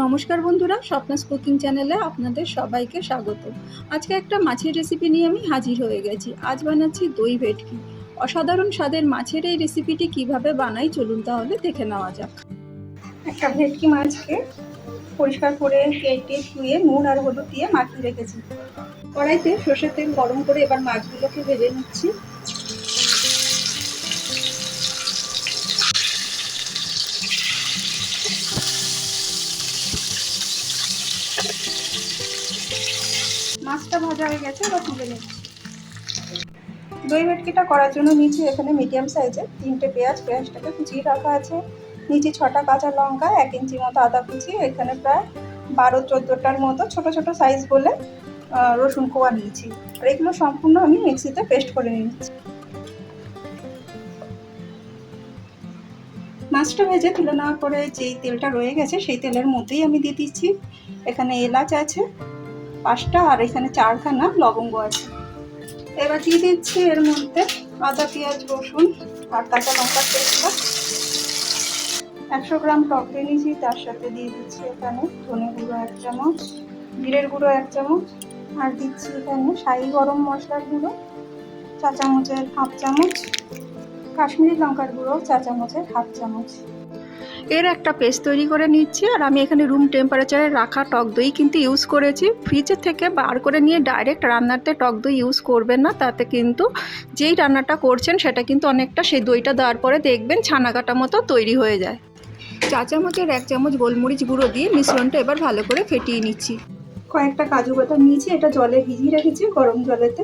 নমস্কার বন্ধুরা, স্বপ্নাস কুকিং চ্যানেলে আপনাদের সবাইকে স্বাগত। আজকে একটা মাছের রেসিপি নিয়ে আমি হাজির হয়ে গেছি। আজ বানাচ্ছি দই ভেটকি। অসাধারণ স্বাদের মাছের এই রেসিপিটি কিভাবে বানাই চলুন তাহলে দেখে নেওয়া যাক। একটা ভেটকি মাছকে পরিষ্কার করে কেটে ধুয়ে নুন আর হলুদ দিয়ে মাখিয়ে রেখেছি। কড়াইতে সর্ষের তেল গরম করে এবার মাছগুলোকে ভেজে নিচ্ছি। মাছটা ভাজা হয়ে গেছে, এবার তুলে নিচ্ছি। দই ভেটকিটা করার জন্য নিচে এখানে মিডিয়াম সাইজের 3টে পেঁয়াজটাকে কুচিয়ে রাখা আছে। নিচে 6টা কাঁচা লঙ্কা, 1 ইঞ্চি মতো আদা কুচি, এখানে প্রায় 12-14টার মতো ছোট ছোট সাইজ বলে রসুন কোয়া নিয়েছি। আর এগুলো সম্পূর্ণ আমি মিক্সিতে পেস্ট করে নিচ্ছি। মাছটা ভেজে তুলে নেওয়ার পরে যেই তেলটা রয়ে গেছে সেই তেলের মধ্যেই আমি দিয়ে দিচ্ছি এখানে এলাচ আছে 5টা, আর এখানে 4খানা লবঙ্গ আছে। এবার দিয়ে দিচ্ছি এর মধ্যে আদা, পেঁয়াজ, রসুন আর কাঁচা লঙ্কার পেস্টটা। 100 গ্রাম টক দই নিয়েছি, তার সাথে দিয়ে দিচ্ছি এখানে ধনে গুঁড়ো 1 চামচ, জিরের গুঁড়ো 1 চামচ, আর দিচ্ছি এখানে শাহি গরম মশলার গুঁড়ো চা চামচের 1/2 চামচ, কাশ্মীরি লঙ্কার গুঁড়ো চা চামচের 1/2 চামচ। এর একটা পেস্ট তৈরি করে নিচ্ছি। আর আমি এখানে রুম টেম্পারেচারে রাখা টক দই কিন্তু ইউজ করেছি। ফ্রিজের থেকে বার করে নিয়ে ডাইরেক্ট রান্নাতে টক দই ইউজ করবেন না, তাতে কিন্তু যেই রান্নাটা করছেন সেটা কিন্তু অনেকটা সেই দইটা দেওয়ার পরে দেখবেন ছানা কাটা মতো তৈরি হয়ে যায়। চা চামচের 1 চামচ গোলমরিচ গুঁড়ো দিয়ে মিশ্রণটা এবার ভালো করে ফেটিয়ে নিচ্ছি। কয়েকটা কাজু বাদাম নিয়েছি, এটা জলে ভিজিয়ে রেখেছি গরম জলেতে,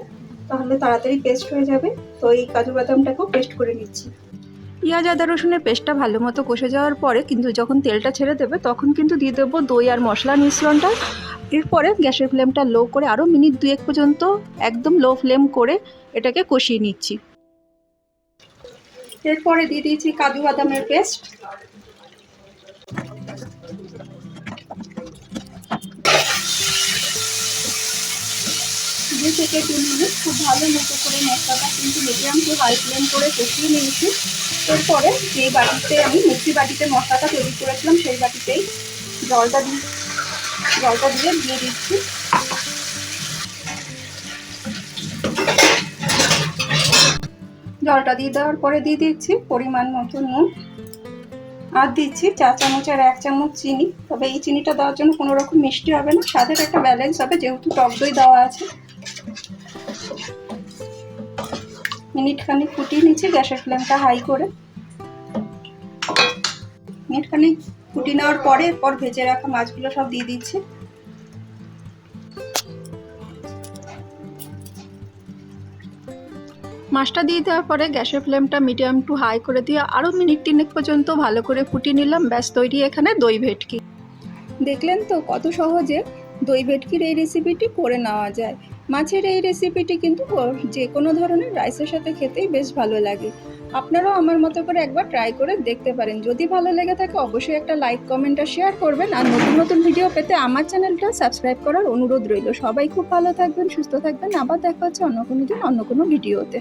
তাহলে তাড়াতাড়ি পেস্ট হয়ে যাবে। তো এই কাজু বাদামটাকেও পেস্ট করে নিচ্ছি। পেঁয়াজ আদা রসুনের পেস্টটা ভালো মতো কষে যাওয়ার পরে কিন্তু যখন তেলটা ছেড়ে দেবে তখন কিন্তু দিয়ে দেবো দই আর মশলার মিশ্রণটা। এরপরে গ্যাসের ফ্লেমটা লো করে আরও মিনিট 2 পর্যন্ত একদম লো ফ্লেম করে এটাকে কষিয়ে নিচ্ছি। এরপরে দিয়ে দিয়েছি কাজু বাদামের পেস্ট। দুই থেকে 3 মিনিট খুব ভালো মতো করে মশলাটা কিন্তু মিডিয়াম টু হাই ফ্লেম করে কষিয়ে নিয়েছি। এরপরে যে বাটিতে আমি মিক্সি বাটিতে মশলাটা তৈরি করেছিলাম সেই বাটিতেই জলটা দিয়ে দিচ্ছি। জলটা দিয়ে দেওয়ার পরে দিয়ে দিচ্ছি পরিমাণ মতো নুন, আর দিচ্ছি চা চামচের 1 চামচ চিনি। তবে এই চিনিটা দেওয়ার জন্য কোনো রকম মিষ্টি হবে না, স্বাদের একটা ব্যালেন্স হবে যেহেতু টক দই দেওয়া আছে। মিনিটখানি ফুটিয়ে নিচ্ছি গ্যাসের ফ্লেমটা হাই করে। মিনিটখানি ফুটিয়ে নেওয়ার পরে এরপর ভেজে রাখা মাছগুলো সব দিয়ে দিচ্ছি। মাছটা দিয়ে দেওয়ার পরে গ্যাসের ফ্লেমটা মিডিয়াম টু হাই করে দিয়ে আরও মিনিট 3 পর্যন্ত ভালো করে ফুটিয়ে নিলাম। ব্যাস তৈরি এখানে দই ভেটকি। দেখলেন তো কত সহজে দই ভেটকির এই রেসিপিটি করে নেওয়া যায়। মাছের এই রেসিপিটি কিন্তু যে কোনো ধরনের রাইসের সাথে খেতেই বেশ ভালো লাগে। আপনারাও আমার মতো করে একবার ট্রাই করে দেখতে পারেন। যদি ভালো লেগে থাকে অবশ্যই একটা লাইক, কমেন্ট আর শেয়ার করবেন। আর নতুন নতুন ভিডিও পেতে আমার চ্যানেলটা সাবস্ক্রাইব করার অনুরোধ রইল। সবাই খুব ভালো থাকবেন, সুস্থ থাকবেন। আবার দেখা হচ্ছে অন্য কোনো দিন অন্য কোনো ভিডিওতে।